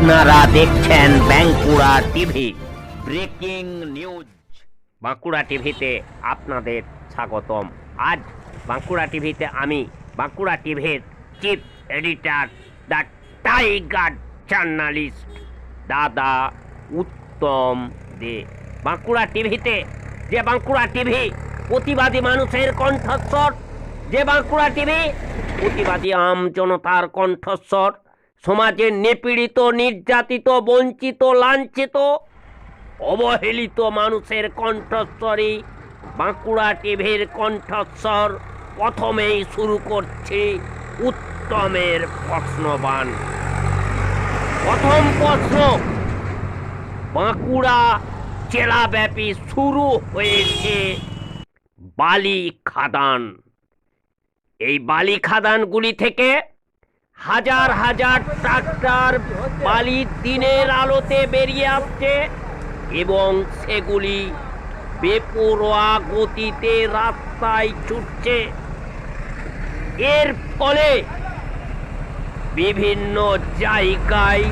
আপনারা দেখছেন Bankura TV breaking news. Bankura টিভিতে আপনাদের স্বাগতম। আজ বাঁকুড়া টিভিতে আমি বাঁকুড়া টিভির chief editor the tiger journalist দাদা উত্তম দে। বাঁকুড়া টিভিতে যে বাঁকুড়া টিভি প্রতিবাদী মানুষের কণ্ঠস্বর, যে বাঁকুড়া টিভি প্রতিবাদী আম জনতার কণ্ঠস্বর, সমাজের নিপীড়িত, নির্যাতিত, বঞ্চিত, লাঞ্ছিত, অবহেলিত মানুষের কণ্ঠস্বরই বাঁকুড়া টিভির কণ্ঠস্বর। প্রথমেই শুরু করছি উত্তমের প্রশ্নবাণ। প্রথম প্রশ্ন, বাঁকুড়া জেলাব্যাপী শুরু হয়েছে বালি খাদান। এই বালি খাদানগুলি থেকে হাজার হাজার ট্রাক্টর বালি দিনের আলোতে বেরিয়ে আসছে এবং সেগুলি বেপরোয়া গতিতে রাস্তায় ছুটছে। এর ফলে বিভিন্ন জায়গায়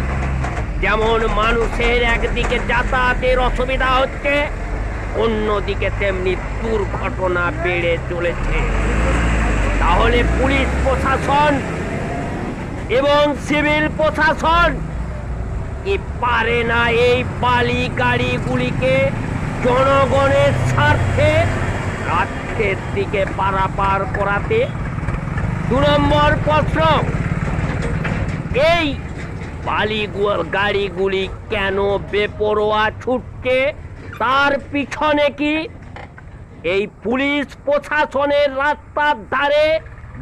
যেমন মানুষের একদিকে যাতায়াতের অসুবিধা হচ্ছে, অন্যদিকে তেমনি দুর্ঘটনা বেড়ে চলেছে। তাহলে পুলিশ প্রশাসন এবং সিভিল প্রশাসন কি পারে না এই বালি গাড়িগুলিকে জনগণের স্বার্থে রাজ্যের দিকে পারাপার করাতে? 2 নম্বর প্রশ্ন, এই বালি গাড়িগুলি কেন বেপরোয়া ছুটছে? তার পিছনে কি এই পুলিশ প্রশাসনের রাস্তার ধারে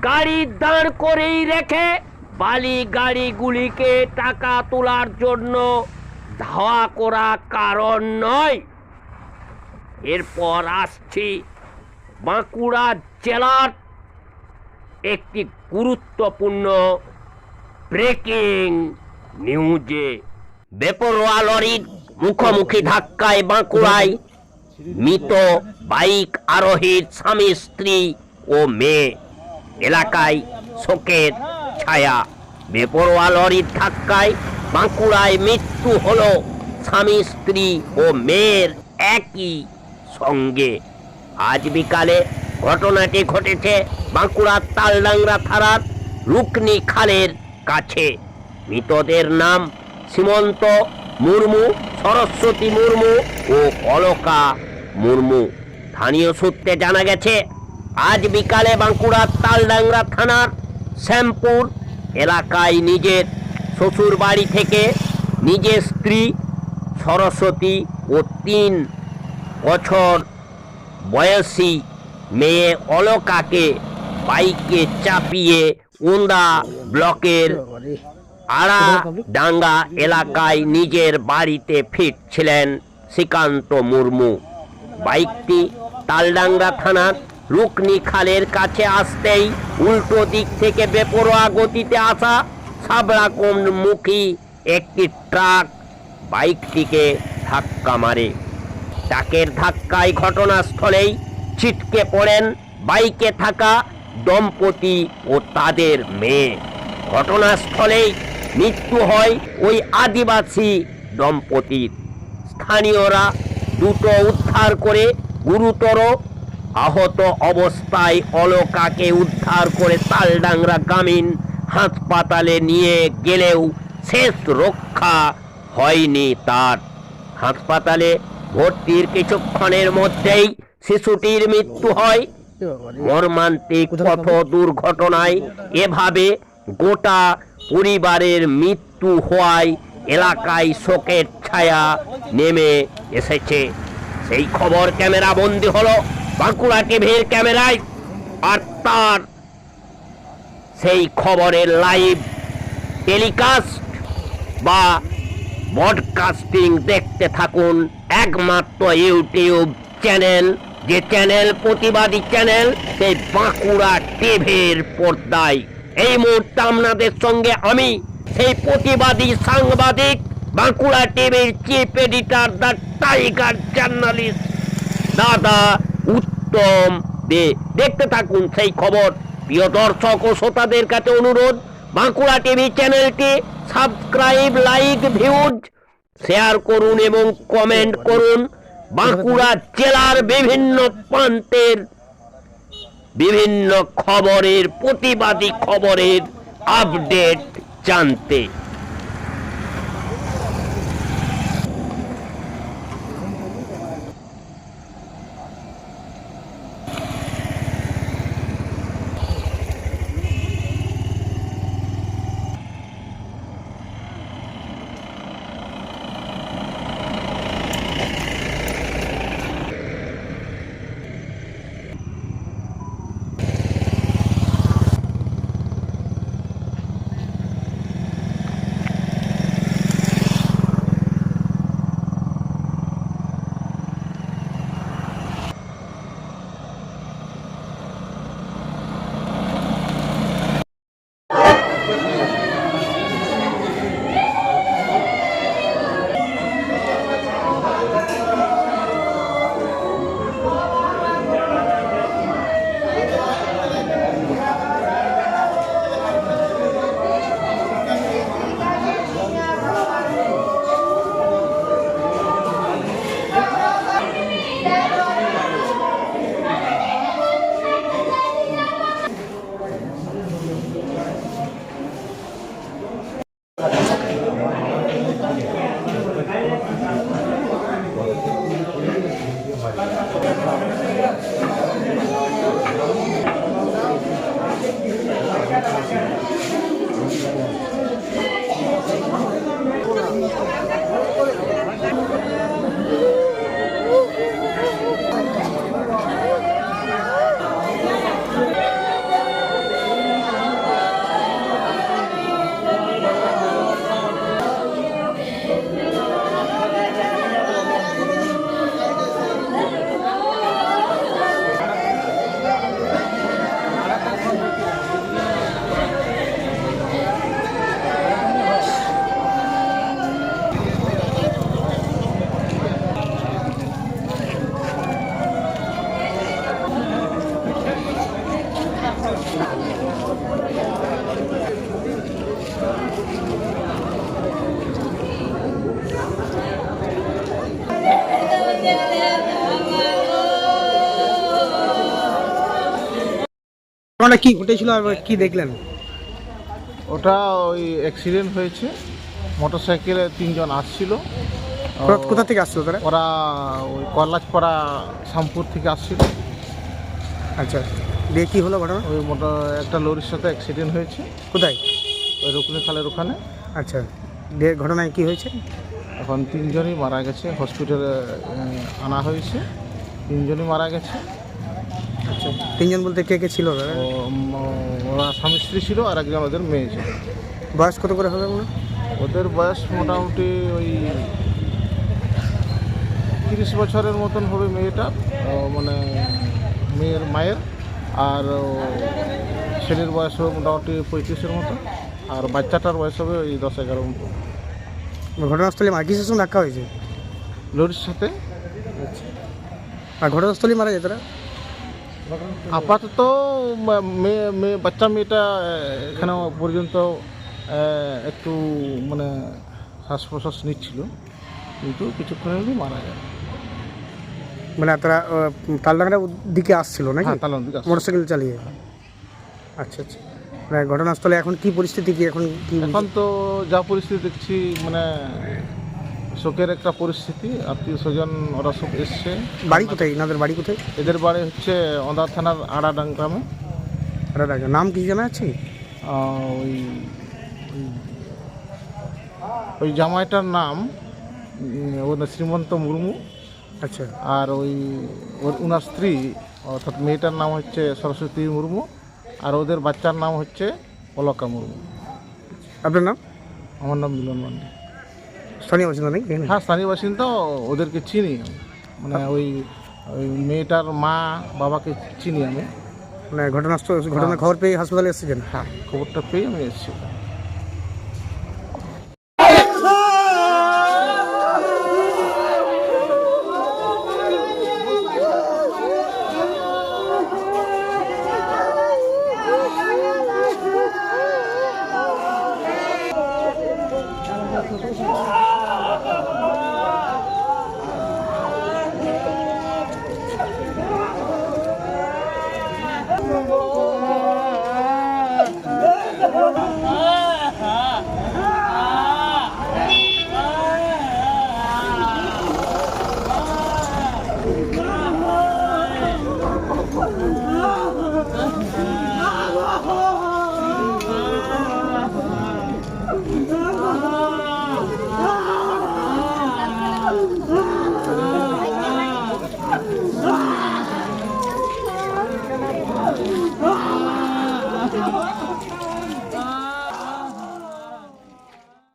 গাড়ি দাঁড় করেই রেখে বালি গাড়িগুলিকে টাকা তোলার জন্য ধাওয়া করা কারণ নয়? এরপর আসছি বাঁকুড়া জেলার একটি গুরুত্বপূর্ণ ব্রেকিং নিউজে। বেপরোয়া লরির মুখোমুখি ধাক্কায় বাঁকুড়ায় মৃত বাইক আরোহীর স্বামী, স্ত্রী ও মেয়ে। এলাকায় শোকের ছায়া। বেপরোয়া লরির ধাক্কায় বাঁকুড়ায় মৃত্যু হলো স্বামী, স্ত্রী ও মেয়ের একই সঙ্গে। আজ বিকালে ঘটনাটি ঘটেছে বাঁকুড়ার তালডাংরা থানার রুকনি খালের কাছে। মৃতদের নাম সীমন্ত মুর্মু, সরস্বতী মুর্মু ও অলকা মুর্মু। স্থানীয় সূত্রে জানা গেছে, আজ বিকালে বাঁকুড়ার তালডাংরা থানার শ্যামপুর এলাকায় নিজের শ্বশুর বাড়ি থেকে নিজের স্ত্রী সরস্বতী ও 3 বছর বয়সী মেয়ে অলকাকে বাইকে চাপিয়ে ওন্দা ব্লকের আড়াডাঙ্গা এলাকায় নিজের বাড়িতে ফিরছিলেন শ্রীকান্ত মুর্মু। বাইকটি তালডাংরা থানার রুকনি খালের কাছে আসতেই উল্টো দিক থেকে বেপরোয়া গতিতে আসা সাবরাকোমমুখী একটি ট্রাক বাইকটিকে ধাক্কা মারে। ট্রাকের ধাক্কায় ঘটনাস্থলেই ছিটকে পড়েন বাইকে থাকা দম্পতি ও তাদের মেয়ে। ঘটনাস্থলেই মৃত্যু হয় ওই আদিবাসী দম্পতির। স্থানীয়রা দ্রুত উদ্ধার করে গুরুতর আহত অবস্থায় অলকাকে উদ্ধার করে তালডাংরা গ্রামীণ হাসপাতালে নিয়ে গেলেও শেষ রক্ষা হয়নি তার। হাসপাতালে ভর্তির কিছুক্ষণের মধ্যেই শিশুটির মৃত্যু হয়। মর্মান্তিক পথ দুর্ঘটনায় এভাবে গোটা পরিবারের মৃত্যু হওয়ায় এলাকায় শোকের ছায়া নেমে এসেছে। সেই খবর ক্যামেরা বন্দী হলো বাঁকুড়া টিভির ক্যামেরায়। আর তার সেই খবরের লাইভ টেলিকাস্ট বা ব্রডকাস্টিং দেখতে থাকুন একমাত্র ইউটিউব চ্যানেল, যে চ্যানেল প্রতিবাদী চ্যানেল, সেই বাঁকুড়া টিভির পর্দায়। এই মুহূর্তে আপনাদের সঙ্গে আমি সেই প্রতিবাদী সাংবাদিক বাঁকুড়া টিভির chief editor the tiger journalist দাদা উত্তম দে। দেখতে থাকুন সেই খবর। প্রিয় দর্শক ও শ্রোতাদের কাছে অনুরোধ, বাঁকুড়া টিভি চ্যানেলটি সাবস্ক্রাইব, লাইক, ভিউজ, শেয়ার করুন এবং কমেন্ট করুন। বাঁকুড়া জেলার বিভিন্ন প্রান্তের বিভিন্ন খবরের, প্রতিবাদী খবরের আপডেট জানতে। ঘটনা কি ঘটেছিল আর কি দেখলেন? ওটা ওই অ্যাক্সিডেন্ট হয়েছে, মোটরসাইকেলে 3 জন আসছিল। কোথা থেকে আসছিল তারা? ওরা ওই কল্লাচপাড়া শামপুর থেকে আসছিল। আচ্ছা, দিয়ে কি হলো ঘটনা? ওই একটা লরির সাথে অ্যাক্সিডেন্ট হয়েছে। কোথায়? ওই রকুনি খালের ওখানে। আচ্ছা, দিয়ে ঘটনায় কি হয়েছে? এখন 3 জনই মারা গেছে, হসপিটালে আনা হয়েছে। 3 জনই মারা গেছে। আচ্ছা, 3 জন বলতে কে কে ছিল দাদা? ওরা স্বামী স্ত্রী ছিল আর একজন ওদের মেয়ে ছিল। বয়স কত করে হবে ওগুলো? ওদের বয়স মোটামুটি ওই 30 বছরের মতন হবে মেয়েটা, মানে মেয়ের মায়ের। আর ছেলের বয়স হবে মোটামুটি 35-এর মতো, আর বাচ্চাটার বয়স হবে ওই 10-11 মতো। ঘটনাস্থলে কিসের সঙ্গে ধাক্কা হয়েছে? লরির সাথে। আর ঘটনাস্থলে মারা যায় তারা? আপাতত মেয়েটা এখানে পর্যন্ত একটু মানে শ্বাস প্রশ্বাস নিচ্ছিল, কিন্তু কিছুক্ষণের মধ্যে মারা যায়। মানে তারা তালডাঙ্গার দিকে আসছিল নাকি? হ্যাঁ, তালডাঙ্গার দিকে আসছিল মোটরসাইকেল চালিয়ে। আচ্ছা আচ্ছা, মানে ঘটনাস্থলে এখন কি পরিস্থিতি, কি এখন কি? এখন তো যা পরিস্থিতি দেখছি, মানে শোকের একটা পরিস্থিতি। আত্মীয় স্বজন ওরা সব এসছে। বাড়ি কোথায় এনাদের? বাড়ি কোথায়? এদের বাড়ি হচ্ছে অন্দা থানার আড়াডাং গ্রামে। নাম কি জানা আছে? ওই ওই জামাইটার নাম ওদের শ্রীমন্ত মুর্মু। আচ্ছা, আর ওনার স্ত্রী অর্থাৎ মেয়েটার নাম হচ্ছে সরস্বতী মুর্মু, আর ওদের বাচ্চার নাম হচ্ছে অলকা মুর্মু। আপনার নাম? আমার নাম মিলন মান্ডি। স্থানীয় বাসিন্দা নাকি? হ্যাঁ, স্থানীয় বাসিন্দা। ওদেরকে চিনি আমি, মানে ওই মেয়েটার মা বাবাকে চিনি আমি। মানে ঘটনার খবর পেয়ে হাসপাতালে এসেছেন? হ্যাঁ, খবরটা পেয়ে আমি এসেছি। না